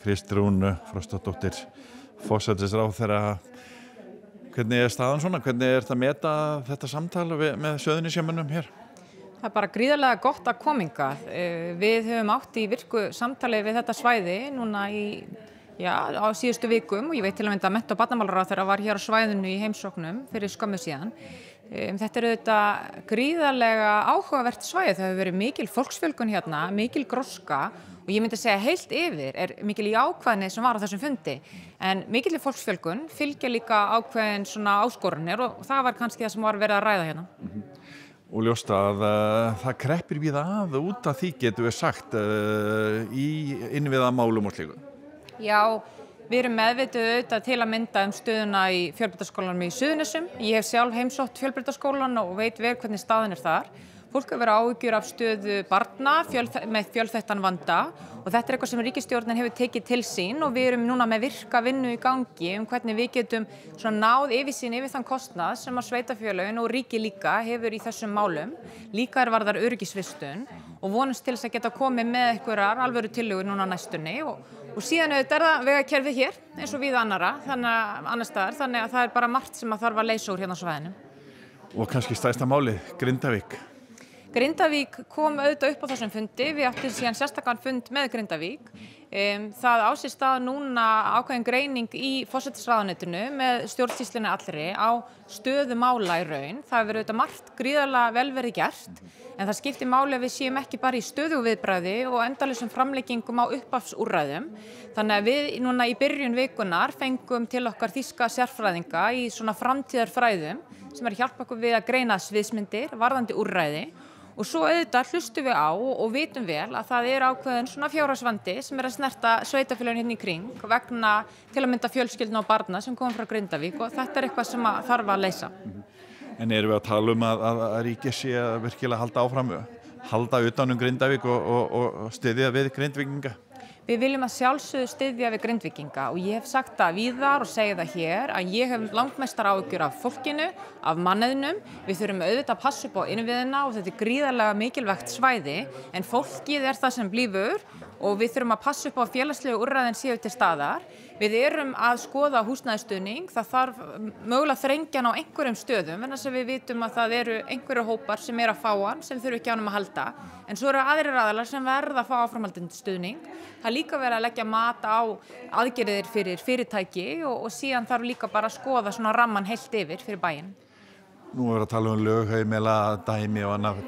Kristrún Frostadóttir, forsætisráðherra. Hvernig staðan svona? Hvernig þetta að meta þetta samtal með Suðurnesjamönnum hér? Það er bara gríðarlega gott að koma hingað. Við höfum átt í virku samtali við þetta svæði núna á síðustu vikum og ég veit til að mynda að mennta- og barnamálaráðherra var hér á svæðinu í heimsóknum fyrir skömmu síðan. Þetta er auðvitað gríðarlega áhugavert svæði. Það hefur verið mikil fólksfjölgun hérna, mikil gróska og ég myndi segja heilt yfir er mikil jákvæðni sem var á þessum fundi. En mikil fólksfjölgun fylgja líka ákveðin svona áskorunir og það var kannski það sem var verið að ræða hérna. Og ljóst að það kreppir víða að út af því getum við sagt í innviðamálum og slíku. Já, við erum meðvituð auðvitað til að mynda stöðuna í fjölbrautaskólanum í Suðurnesjum. Ég hef sjálf heimsótt fjölbrautaskólann og veit vel hvernig staðan er þar. Fólk hefur verið áhyggjur af stöðu barna með fjölþættan vanda og þetta er eitthvað sem ríkisstjórnin hefur tekið til sín og við erum núna með virka vinnu í gangi hvernig við getum náð yfirsýn yfir þann kostnað sem að sveitarfélögin og ríki líka hefur í þessum málum. Líka er varðar öryggisvistun og vonumst til þess að geta komið með einhverjar alvöru tillögur núna á næstunni og síðan auðvitað er það vegakerfið hér eins og við annars staðar, þannig að það er bara margt sem að þarf að leysa úr hérna á svæðinu. Og kannski stærsta málið, Grindavík. Grindavík kom auðvitað upp á þessum fundi, við áttum síðan sérstakann fund með Grindavík. Það á sér stað núna ákveðin greining í forsætisráðuneytinu með stjórnsýslunni allri á stöðu mála í raun. Það hefur auðvitað margt gríðarlega vel verið gert, en það skiptir máli að við séum ekki bara í stöðugu viðbragði og endalausum framleggingum á upphafsúrræðum. Þannig að við núna í byrjun vikunar fengum til okkar þýska sérfræðinga í svona framtíðarfræðum sem er að hjálpa okkur við að greina sviðsmyndir, varðandi úrræði. Og svo auðvitað hlustum við á og vitum vel að það er ákveðin svona fjárhagsvandi sem er að snerta sveitarfélögin hérna í kring vegna til að mynda fjölskyldna og barna sem kom frá Grindavík og þetta er eitthvað sem þarf að leysa. En erum við að tala að ríkið sé að virkilega halda utan Grindavík og styðja við Grindvíkinga? Við viljum að sjálfsögðu styðja við Grindvíkinga og ég hef sagt það víðar og segi það hér að ég hef langmestar áhyggjur af fólkinu, af mannauðnum. Við þurfum auðvitað að passa upp á innviðina og þetta er gríðarlega mikilvægt svæði en fólkið er það sem blífur og við þurfum að passa upp á félagslegu úrræðin séu til staðar. Við erum að skoða húsnæðisstuðning, það þarf mögulega þrengjan á einhverjum stöðum en þess að við vitum að það eru einhverju hópar sem er að fá hann sem þurfi ekki á honum að halda en svo eru aðrir aðilar sem verða að fá áframhaldandi stuðning. Það er líka verið að leggja mat á aðgerðir fyrir fyrirtæki og síðan þarf líka bara að skoða svona ramman heilt yfir fyrir bæinn. Nú er að tala lögheimila, dæmi og annað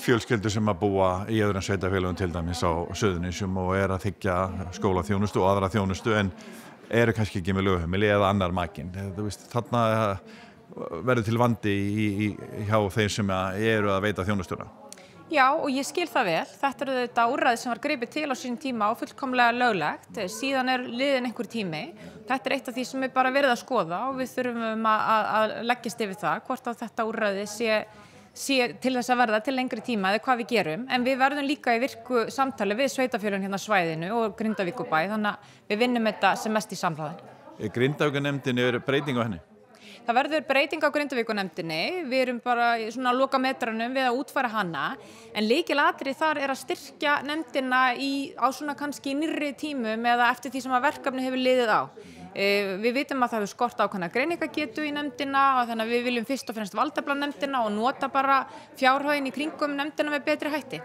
fjölskyldur sem að búa í öðrum sveitarfélögum til dæmis á Suðurnesjum og er að þiggja skólaþjónustu og aðra þjónustu en eru kannski ekki með lögheimili eða annar makinn. Þarna verður til vandi hjá þeim sem eru að veita þjónustuna. Já, og ég skil það vel. Þetta eru þetta úrræði sem var gripið til á sínum tíma og fullkomlega löglegt. Síðan er liðinn einhver tími. Þetta er eitt af því sem er bara verið að skoða og við þurfum að leggjast yfir það hvort að þetta úrræði sé til þess að verða til lengri tíma eða hvað við gerum. En við verðum líka í virku samtali við sveitarfélögin hérna á svæðinu og Grindavíkurbæ, þannig að við vinnum þetta sem mest í samráði. Grindavíkurnemndin er breyting á henni? Það verður breyting á Grindavíkurnemndinni, við erum bara í svona lokametranum við að útfæra hana, en lykilatriði þar er að styrkja nefndina á svona kannski nýrri tímum eða eftir því sem að verkefni hefur liðið á. Við vitum að það hefur skort ákveðna greiningagetu í nefndina og þannig að við viljum fyrst og fremst valdefla nefndina og nota bara fjárhaginn í kringum nefndina með betri hætti.